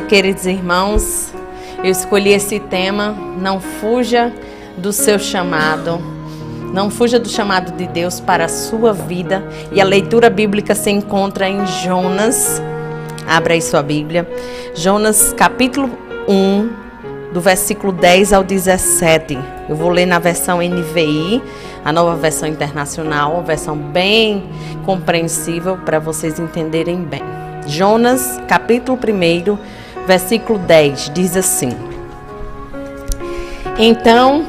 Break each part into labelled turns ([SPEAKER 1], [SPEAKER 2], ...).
[SPEAKER 1] Queridos irmãos, eu escolhi esse tema, não fuja do seu chamado, não fuja do chamado de Deus para a sua vida. E a leitura bíblica se encontra em Jonas, abra aí sua Bíblia, Jonas capítulo 1, do versículo 10 ao 17. Eu vou ler na versão NVI, a nova versão internacional, uma versão bem compreensível para vocês entenderem bem. Jonas capítulo 1, versículo 10, diz assim: Então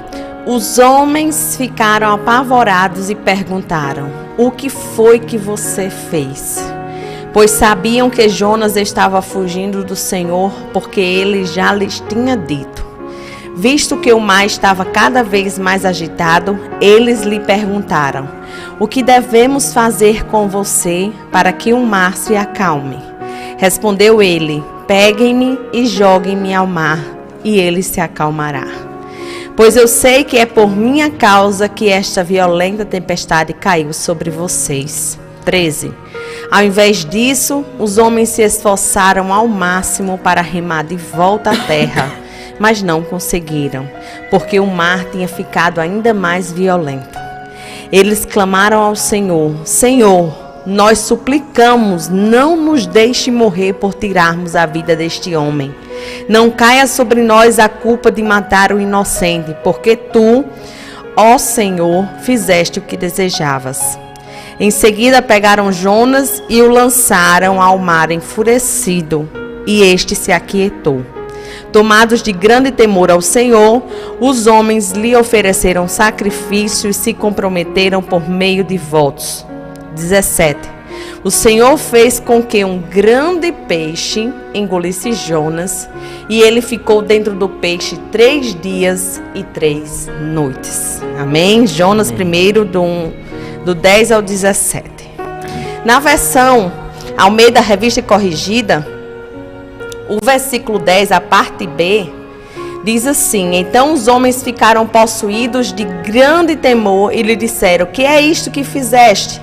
[SPEAKER 1] os homens ficaram apavorados e perguntaram: O que foi que você fez? Pois sabiam que Jonas estava fugindo do Senhor, porque ele já lhes tinha dito. Visto que o mar estava cada vez mais agitado, eles lhe perguntaram: O que devemos fazer com você para que o mar se acalme? Respondeu ele: Peguem-me e joguem-me ao mar, e ele se acalmará. Pois eu sei que é por minha causa que esta violenta tempestade caiu sobre vocês. 13. Ao invés disso, os homens se esforçaram ao máximo para remar de volta à terra, mas não conseguiram, porque o mar tinha ficado ainda mais violento. Eles clamaram ao Senhor: Senhor, nós suplicamos, não nos deixe morrer por tirarmos a vida deste homem. Não caia sobre nós a culpa de matar o inocente, porque tu, ó Senhor, fizeste o que desejavas. Em seguida pegaram Jonas e o lançaram ao mar enfurecido, e este se aquietou. Tomados de grande temor ao Senhor, os homens lhe ofereceram sacrifício e se comprometeram por meio de votos. 17. O Senhor fez com que um grande peixe engolisse Jonas, e ele ficou dentro do peixe 3 dias e 3 noites. Amém? Jonas 1, do 10 ao 17. Na versão Almeida Revista e Corrigida, o versículo 10, a parte B, diz assim: Então os homens ficaram possuídos de grande temor e lhe disseram: Que é isto que fizeste?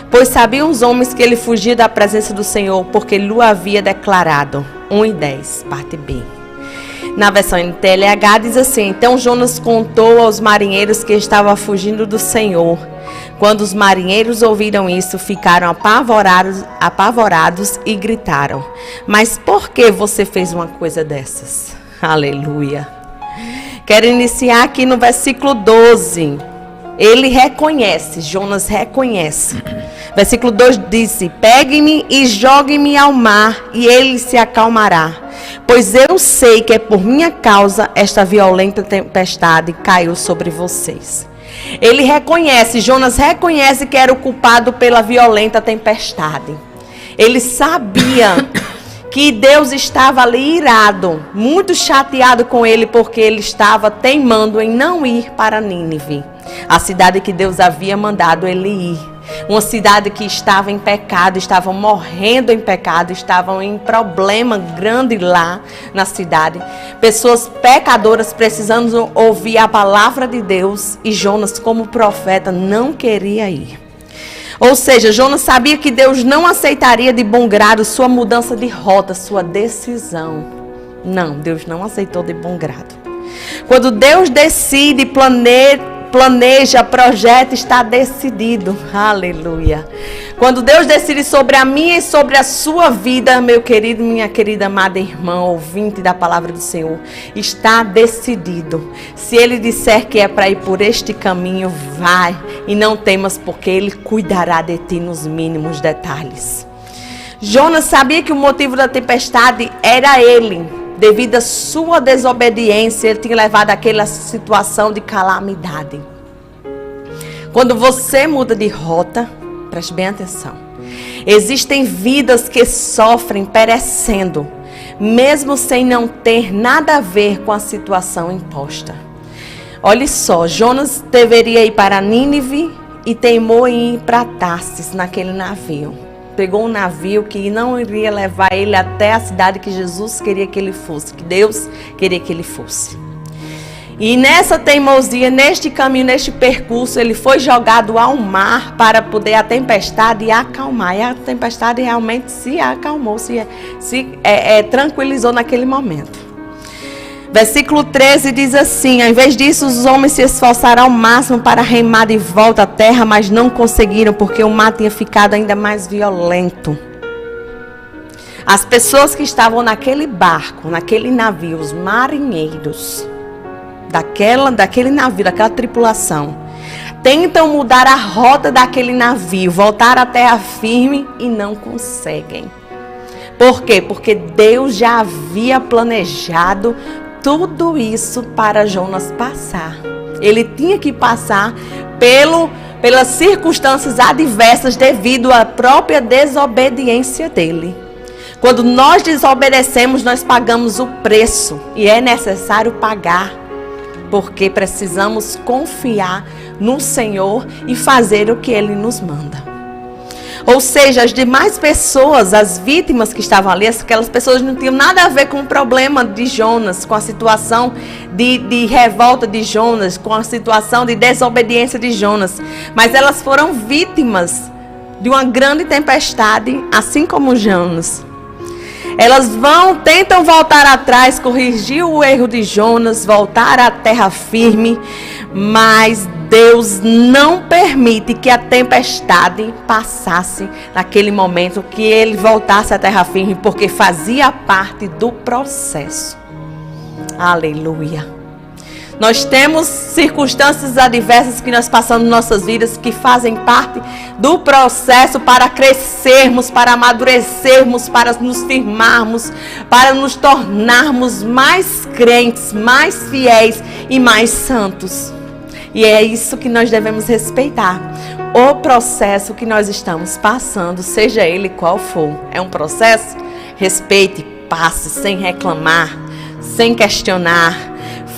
[SPEAKER 1] Pois sabiam os homens que ele fugia da presença do Senhor, porque ele o havia declarado. 1 e 10, parte B. Na versão NTLH diz assim: Então Jonas contou aos marinheiros que estava fugindo do Senhor. Quando os marinheiros ouviram isso, ficaram apavorados e gritaram: Mas por que você fez uma coisa dessas? Aleluia. Quero iniciar aqui no versículo 12. Ele reconhece, Jonas reconhece. Versículo 2 disse: Peguem-me e joguem-me ao mar, e ele se acalmará. Pois eu sei que é por minha causa esta violenta tempestade caiu sobre vocês. Ele reconhece, Jonas reconhece que era o culpado pela violenta tempestade. Ele sabia que Deus estava ali irado, muito chateado com ele, porque ele estava teimando em não ir para Nínive, a cidade que Deus havia mandado ele ir. Uma cidade que estava em pecado, estavam morrendo em pecado, estavam em problema grande lá na cidade. Pessoas pecadoras precisando ouvir a palavra de Deus, e Jonas, como profeta, não queria ir. Ou seja, Jonas sabia que Deus não aceitaria de bom grado sua mudança de rota, sua decisão. Não, Deus não aceitou de bom grado. Quando Deus decide, planeja, projeta, está decidido. Aleluia. Quando Deus decide sobre a minha e sobre a sua vida, meu querido, minha querida amada irmã, ouvinte da palavra do Senhor, está decidido. Se Ele disser que é para ir por este caminho, vai. E não temas, porque Ele cuidará de ti nos mínimos detalhes. Jonas sabia que o motivo da tempestade era ele. Devido à sua desobediência, ele tinha levado àquela situação de calamidade. Quando você muda de rota, preste bem atenção. Existem vidas que sofrem perecendo, mesmo sem não ter nada a ver com a situação imposta. Olha só, Jonas deveria ir para Nínive e teimou em ir para Tarsis naquele navio. Pegou um navio que não iria levar ele até a cidade que Jesus queria que ele fosse, que Deus queria que ele fosse. E nessa teimosia, neste caminho, neste percurso, ele foi jogado ao mar para poder a tempestade acalmar. E a tempestade realmente se acalmou, se tranquilizou naquele momento. Versículo 13 diz assim: ao invés disso, os homens se esforçaram ao máximo para remar de volta à terra, mas não conseguiram, porque o mar tinha ficado ainda mais violento. As pessoas que estavam naquele barco, naquele navio, os marinheiros daquele navio, daquela tripulação, tentam mudar a rota daquele navio, voltar à terra firme e não conseguem. Por quê? Porque Deus já havia planejado tudo isso para Jonas passar. Ele tinha que passar pelas circunstâncias adversas devido à própria desobediência dele. Quando nós desobedecemos, nós pagamos o preço. E é necessário pagar. Porque precisamos confiar no Senhor e fazer o que Ele nos manda. Ou seja, as demais pessoas, as vítimas que estavam ali, aquelas pessoas não tinham nada a ver com o problema de Jonas, com a situação de revolta de Jonas, com a situação de desobediência de Jonas. Mas elas foram vítimas de uma grande tempestade, assim como Jonas. Elas tentam voltar atrás, corrigir o erro de Jonas, voltar à terra firme, mas Deus não permite que a tempestade passasse naquele momento, que ele voltasse à terra firme, porque fazia parte do processo. Aleluia. Nós temos circunstâncias adversas que nós passamos em nossas vidas que fazem parte do processo para crescermos, para amadurecermos, para nos firmarmos, para nos tornarmos mais crentes, mais fiéis e mais santos. E é isso que nós devemos respeitar. O processo que nós estamos passando, seja ele qual for, é um processo? Respeite, passe sem reclamar, sem questionar.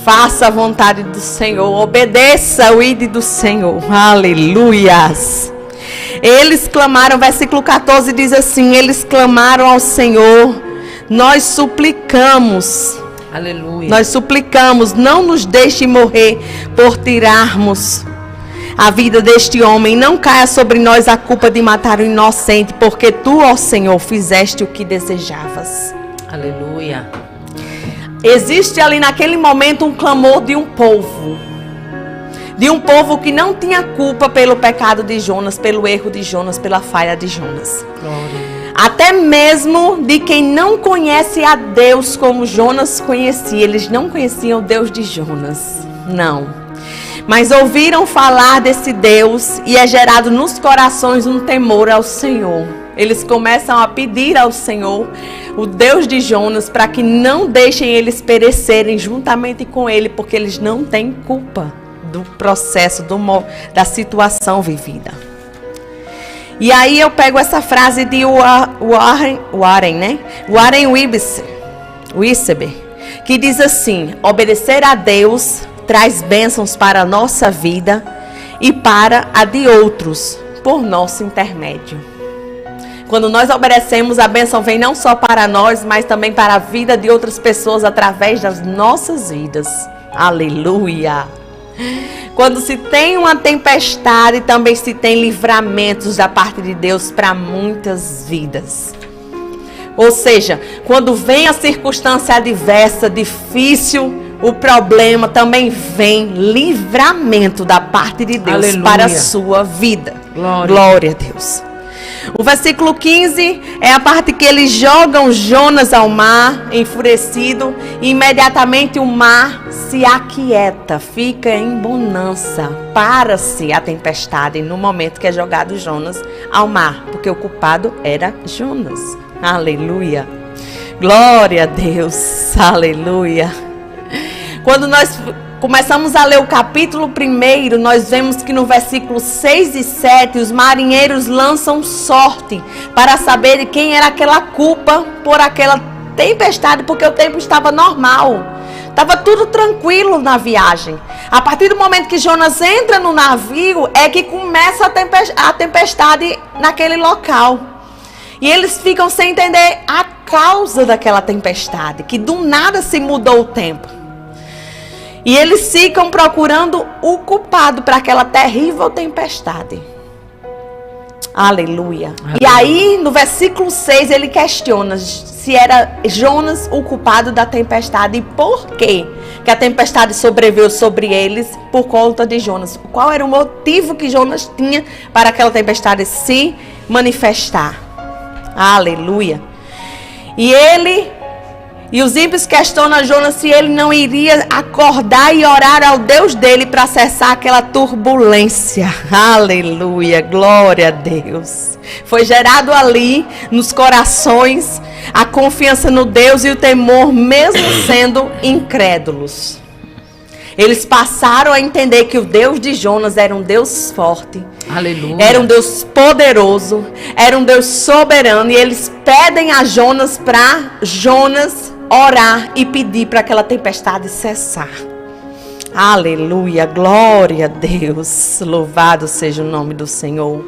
[SPEAKER 1] Faça a vontade do Senhor, obedeça o ídolo do Senhor. Aleluias. Eles clamaram, versículo 14 diz assim: eles clamaram ao Senhor, nós suplicamos.
[SPEAKER 2] Aleluia.
[SPEAKER 1] Nós suplicamos, não nos deixe morrer por tirarmos a vida deste homem. Não caia sobre nós a culpa de matar o inocente, porque tu, ó Senhor, fizeste o que desejavas.
[SPEAKER 2] Aleluia.
[SPEAKER 1] Existe ali naquele momento um clamor de um povo que não tinha culpa pelo pecado de Jonas, pelo erro de Jonas, pela falha de Jonas.
[SPEAKER 2] Glória.
[SPEAKER 1] Até mesmo de quem não conhece a Deus como Jonas conhecia. Eles não conheciam o Deus de Jonas, não. Mas ouviram falar desse Deus e é gerado nos corações um temor ao Senhor. Eles começam a pedir ao Senhor, o Deus de Jonas, para que não deixem eles perecerem juntamente com ele, porque eles não têm culpa do processo, da situação vivida. E aí eu pego essa frase de Warren Wiersbe, que diz assim: obedecer a Deus traz bênçãos para a nossa vida e para a de outros, por nosso intermédio. Quando nós obedecemos, a bênção vem não só para nós, mas também para a vida de outras pessoas através das nossas vidas. Aleluia! Quando se tem uma tempestade, também se tem livramentos da parte de Deus para muitas vidas. Ou seja, quando vem a circunstância adversa, difícil, o problema, também vem livramento da parte de Deus. Aleluia. Para a sua vida. Glória a Deus. O versículo 15 é a parte que eles jogam Jonas ao mar, enfurecido, e imediatamente o mar se aquieta, fica em bonança, para-se a tempestade no momento que é jogado Jonas ao mar, porque o culpado era Jonas. Aleluia. Glória a Deus. Aleluia. Quando nós começamos a ler o capítulo 1, nós vemos que no versículo 6 e 7, os marinheiros lançam sorte para saber de quem era aquela culpa por aquela tempestade, porque o tempo estava normal. Estava tudo tranquilo na viagem. A partir do momento que Jonas entra no navio, é que começa a tempestade naquele local. E eles ficam sem entender a causa daquela tempestade, que do nada se mudou o tempo. E eles ficam procurando o culpado para aquela terrível tempestade. Aleluia. E aí, no versículo 6, ele questiona se era Jonas o culpado da tempestade e por quê que a tempestade sobreveio sobre eles por conta de Jonas. Qual era o motivo que Jonas tinha para aquela tempestade se manifestar? Aleluia. E os ímpios questionam Jonas se ele não iria acordar e orar ao Deus dele para cessar aquela turbulência. Aleluia, glória a Deus. Foi gerado ali nos corações a confiança no Deus e o temor, mesmo sendo incrédulos. Eles passaram a entender que o Deus de Jonas era um Deus forte.
[SPEAKER 2] Aleluia.
[SPEAKER 1] Era um Deus poderoso, era um Deus soberano. E eles pedem a Jonas para Jonas orar e pedir para aquela tempestade cessar. Aleluia, glória a Deus. Louvado seja o nome do Senhor.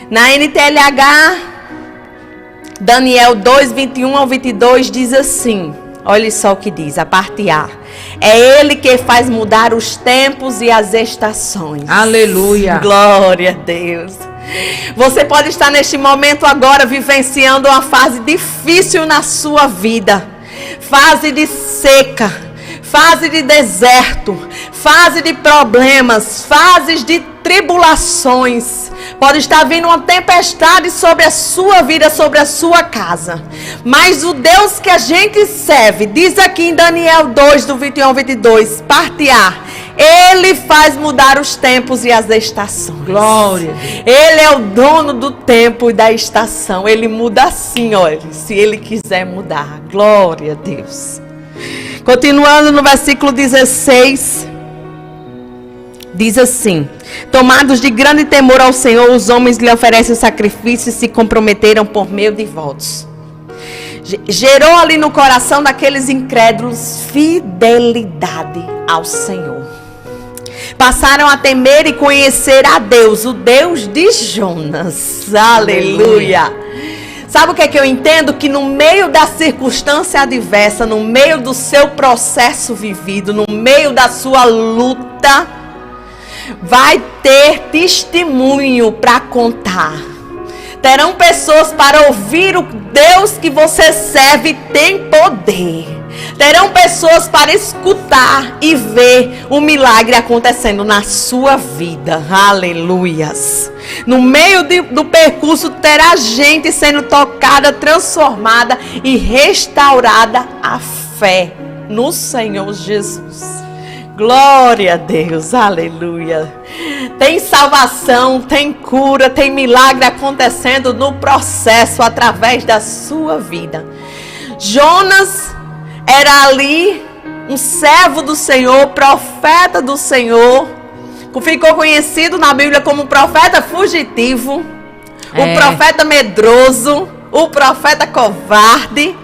[SPEAKER 1] Na NTLH, Daniel 2, 21 ao 22 diz assim. Olha só o que diz, a parte A. É Ele que faz mudar os tempos e as estações.
[SPEAKER 2] Aleluia.
[SPEAKER 1] Glória a Deus. Você pode estar neste momento agora vivenciando uma fase difícil na sua vida. Fase de seca, fase de deserto, fase de problemas, fases de tribulações. Pode estar vindo uma tempestade sobre a sua vida, sobre a sua casa. Mas o Deus que a gente serve, diz aqui em Daniel 2, do 21 ao 22, parte A. Ele faz mudar os tempos e as estações.
[SPEAKER 2] Glória.
[SPEAKER 1] Ele é o dono do tempo e da estação. Ele muda assim, olha, se Ele quiser mudar. Glória a Deus. Continuando no versículo 16, diz assim: tomados de grande temor ao Senhor, os homens lhe oferecem sacrifícios e se comprometeram por meio de votos. Gerou ali no coração daqueles incrédulos fidelidade ao Senhor. Passaram a temer e conhecer a Deus, o Deus de Jonas. Aleluia. Sabe o que é que eu entendo? Que no meio da circunstância adversa, no meio do seu processo vivido, no meio da sua luta, vai ter testemunho para contar. Terão pessoas para ouvir o Deus que você serve tem poder. Terão pessoas para escutar e ver o milagre acontecendo na sua vida. Aleluias. No meio do percurso terá gente sendo tocada, transformada e restaurada a fé no Senhor Jesus. Glória a Deus, aleluia. Tem salvação, tem cura, tem milagre acontecendo no processo através da sua vida. Jonas era ali um servo do Senhor, profeta do Senhor. Ficou conhecido na Bíblia como profeta fugitivo, o profeta medroso, o profeta covarde.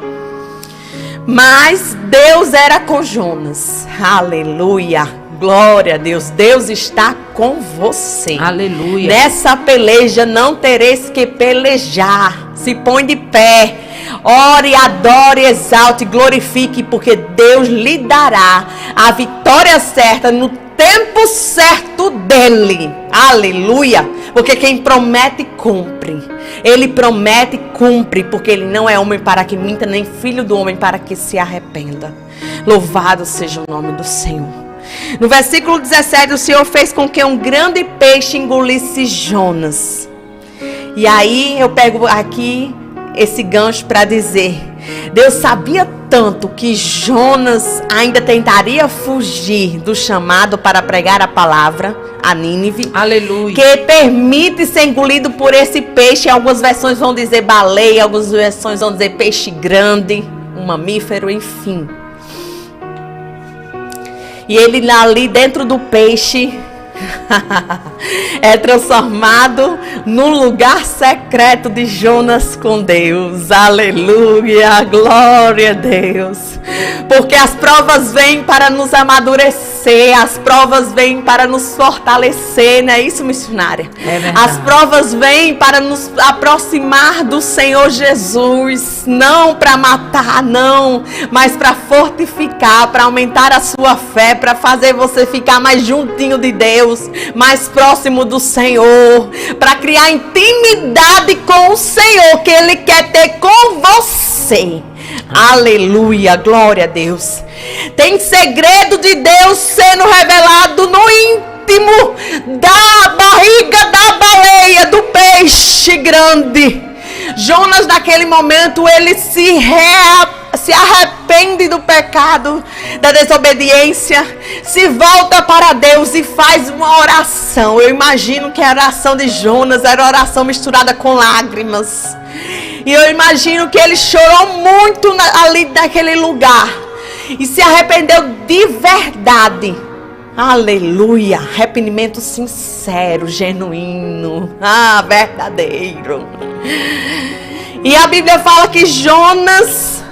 [SPEAKER 1] Mas Deus era com Jonas. Aleluia. Glória a Deus. Deus está com você.
[SPEAKER 2] Aleluia.
[SPEAKER 1] Nessa peleja não tereis que pelejar. Se põe de pé. Ore, adore, exalte, glorifique, porque Deus lhe dará a vitória certa no tempo certo dele. Aleluia. Porque quem promete, cumpre. Ele promete, cumpre, porque ele não é homem para que minta, nem filho do homem para que se arrependa. Louvado seja o nome do Senhor. No versículo 17, o Senhor fez com que um grande peixe engolisse Jonas. E aí eu pego aqui esse gancho para dizer: Deus sabia tanto que Jonas ainda tentaria fugir do chamado para pregar a palavra a Nínive.
[SPEAKER 2] Aleluia.
[SPEAKER 1] Que permite ser engolido por esse peixe. Algumas versões vão dizer baleia, algumas versões vão dizer peixe grande, um mamífero, enfim. E ele ali dentro do peixe é transformado no lugar secreto de Jonas com Deus. Aleluia, glória a Deus. Porque as provas vêm para nos amadurecer, as provas vêm para nos fortalecer, não é isso, missionária?
[SPEAKER 2] É verdade.
[SPEAKER 1] As provas vêm para nos aproximar do Senhor Jesus, não para matar, não, mas para fortificar, para aumentar a sua fé, para fazer você ficar mais juntinho de Deus, mais próximo do Senhor, para criar intimidade com o Senhor que Ele quer ter com você. Aleluia, glória a Deus. Tem segredo de Deus sendo revelado no íntimo da barriga da baleia, do peixe grande. Jonas, naquele momento, ele se arrepende do pecado, da desobediência, se volta para Deus e faz uma oração. Eu imagino que a oração de Jonas era oração misturada com lágrimas. E eu imagino que ele chorou muito ali naquele lugar e se arrependeu de verdade. Aleluia, arrependimento sincero, genuíno, verdadeiro. E a Bíblia fala que Jonas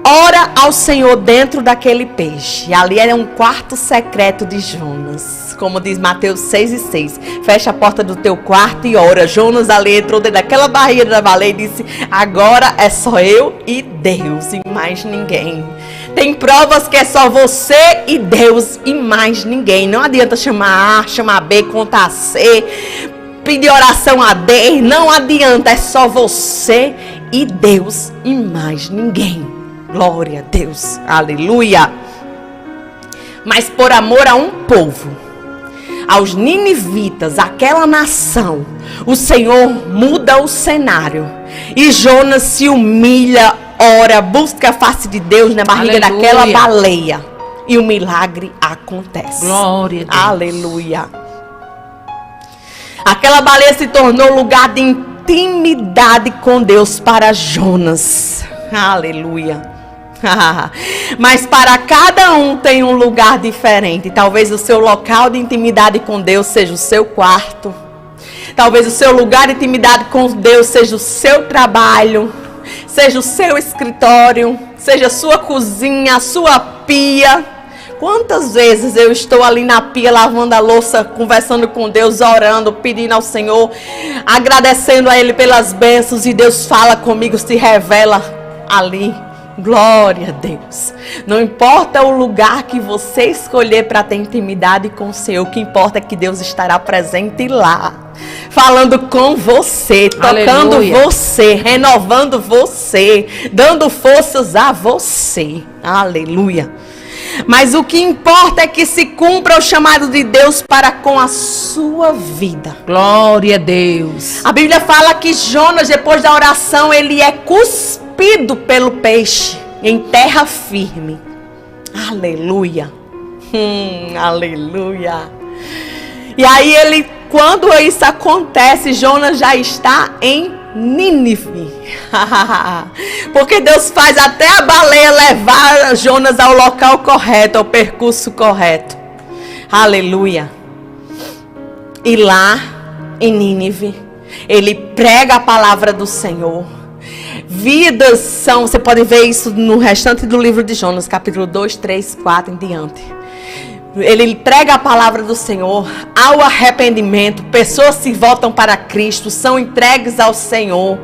[SPEAKER 1] ora ao Senhor dentro daquele peixe. E ali era um quarto secreto de Jonas. Como diz Mateus 6:6. Fecha a porta do teu quarto e ora. Jonas ali entrou dentro daquela barriga da baleia e disse: agora é só eu e Deus e mais ninguém. Tem provas que é só você e Deus e mais ninguém. Não adianta chamar A, chamar B, contar C, pedir oração a D. Não adianta, é só você e Deus e mais ninguém. Glória a Deus, aleluia. Mas por amor a um povo, aos ninivitas, aquela nação, o Senhor muda o cenário. E Jonas se humilha, ora, busca a face de Deus na barriga daquela baleia. E o milagre acontece.
[SPEAKER 2] Glória a Deus.
[SPEAKER 1] Aleluia. Aquela baleia se tornou lugar de intimidade com Deus para Jonas. Aleluia. Mas para cada um tem um lugar diferente. Talvez o seu local de intimidade com Deus seja o seu quarto. Talvez o seu lugar de intimidade com Deus seja o seu trabalho, seja o seu escritório, seja a sua cozinha, a sua pia. Quantas vezes eu estou ali na pia lavando a louça, conversando com Deus, orando, pedindo ao Senhor, agradecendo a Ele pelas bênçãos, e Deus fala comigo, se revela ali. Glória a Deus. Não importa o lugar que você escolher para ter intimidade com o Senhor, o que importa é que Deus estará presente lá, falando com você, tocando você, renovando você, dando forças a você. Aleluia. Mas o que importa é que se cumpra o chamado de Deus para com a sua vida.
[SPEAKER 2] Glória a Deus.
[SPEAKER 1] A Bíblia fala que Jonas, depois da oração, ele é cuspido pelo peixe em terra firme. Aleluia. Aleluia. E aí quando isso acontece, Jonas já está em Nínive. Porque Deus faz até a baleia levar Jonas ao local correto, ao percurso correto. Aleluia. E lá em Nínive, ele prega a palavra do Senhor. Vidas são, você pode ver isso no restante do livro de Jonas, capítulo 2, 3, 4 em diante. Ele prega a palavra do Senhor, ao arrependimento, pessoas se voltam para Cristo, são entregues ao Senhor,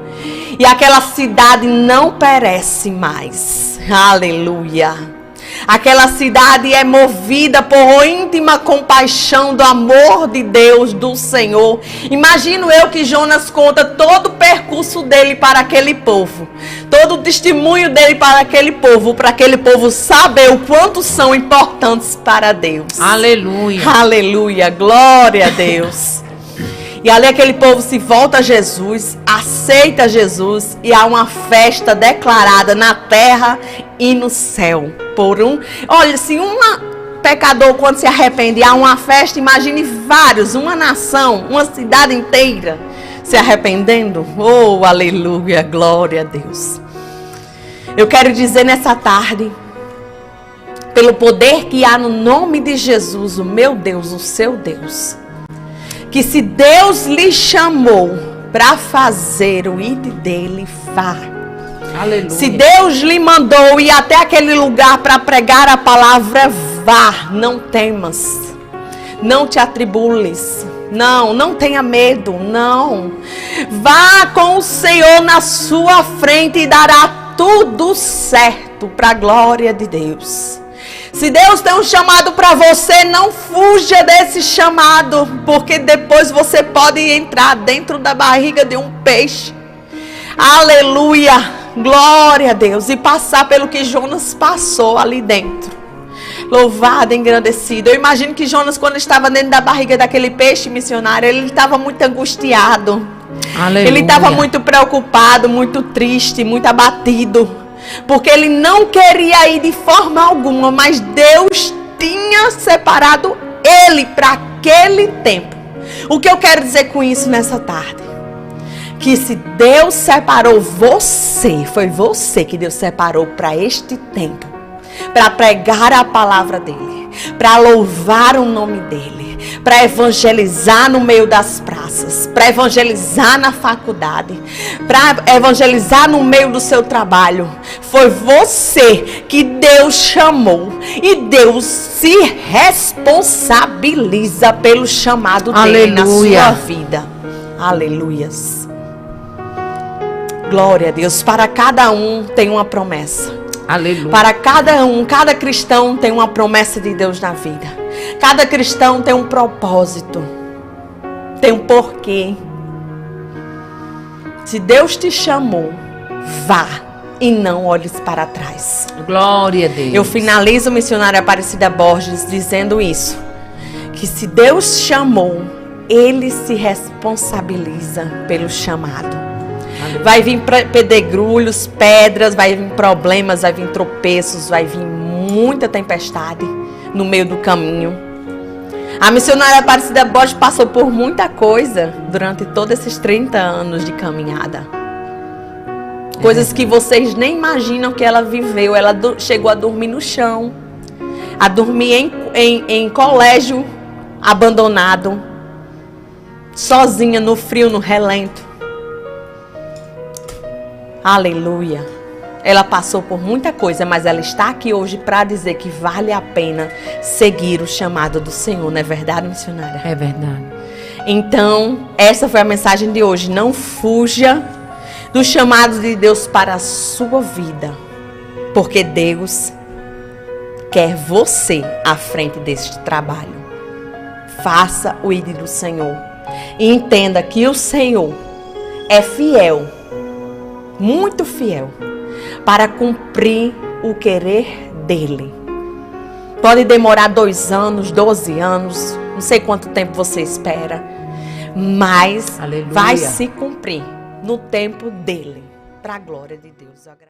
[SPEAKER 1] e aquela cidade não perece mais. Aleluia. Aquela cidade é movida por íntima compaixão do amor de Deus, do Senhor. Imagino eu que Jonas conta todo o percurso dele para aquele povo, todo o testemunho dele para aquele povo saber o quanto são importantes para Deus.
[SPEAKER 2] Aleluia.
[SPEAKER 1] Aleluia, glória a Deus. E ali aquele povo se volta a Jesus, aceita Jesus, e há uma festa declarada na terra e no céu. Olha, se um pecador quando se arrepende, há uma festa, imagine vários, uma nação, uma cidade inteira se arrependendo. Oh, aleluia, glória a Deus. Eu quero dizer nessa tarde, pelo poder que há no nome de Jesus, o meu Deus, o seu Deus, que se Deus lhe chamou para fazer o ide dele, vá.
[SPEAKER 2] Aleluia.
[SPEAKER 1] Se Deus lhe mandou ir até aquele lugar para pregar a palavra, vá. Não temas. Não te atribules. Não tenha medo. Não. Vá com o Senhor na sua frente e dará tudo certo para a glória de Deus. Se Deus tem um chamado para você, não fuja desse chamado, porque depois você pode entrar dentro da barriga de um peixe. Aleluia, glória a Deus, e passar pelo que Jonas passou ali dentro. Louvado, engrandecido. Eu imagino que Jonas, quando estava dentro da barriga daquele peixe missionário, ele estava muito angustiado.
[SPEAKER 2] Aleluia.
[SPEAKER 1] Ele estava muito preocupado, muito triste, muito abatido. Porque ele não queria ir de forma alguma, mas Deus tinha separado ele para aquele tempo. O que eu quero dizer com isso nessa tarde? Que se Deus separou você, foi você que Deus separou para este tempo, para pregar a palavra dele, para louvar o nome dele, para evangelizar no meio das praças, para evangelizar na faculdade, para evangelizar no meio do seu trabalho. Foi você que Deus chamou, e Deus se responsabiliza pelo chamado dele na sua vida. Aleluias. Glória a Deus. Para cada um tem uma promessa.
[SPEAKER 2] Aleluia.
[SPEAKER 1] Para cada um, cada cristão tem uma promessa de Deus na vida. Cada cristão tem um propósito. Tem um porquê. Se Deus te chamou, vá e não olhes para trás.
[SPEAKER 2] Glória a Deus.
[SPEAKER 1] Eu finalizo, missionária Aparecida Borges, dizendo isso. Que se Deus chamou, Ele se responsabiliza pelo chamado. Vai vir pedregulhos, pedras, vai vir problemas, vai vir tropeços, vai vir muita tempestade no meio do caminho. A missionária Aparecida Borges passou por muita coisa durante todos esses 30 anos de caminhada. Coisas que vocês nem imaginam que ela viveu. Ela chegou a dormir no chão, a dormir em colégio abandonado, sozinha no frio, no relento. Aleluia. Ela passou por muita coisa, mas ela está aqui hoje para dizer que vale a pena seguir o chamado do Senhor. Não é verdade, missionária?
[SPEAKER 2] É verdade.
[SPEAKER 1] Então, essa foi a mensagem de hoje. Não fuja do chamado de Deus para a sua vida, porque Deus quer você à frente deste trabalho. Faça o ID do Senhor e entenda que o Senhor é fiel, muito fiel, para cumprir o querer dele. Pode demorar 2 anos, 12 anos, não sei quanto tempo você espera, mas
[SPEAKER 2] Aleluia.
[SPEAKER 1] vai se cumprir no tempo dele, para a glória de Deus.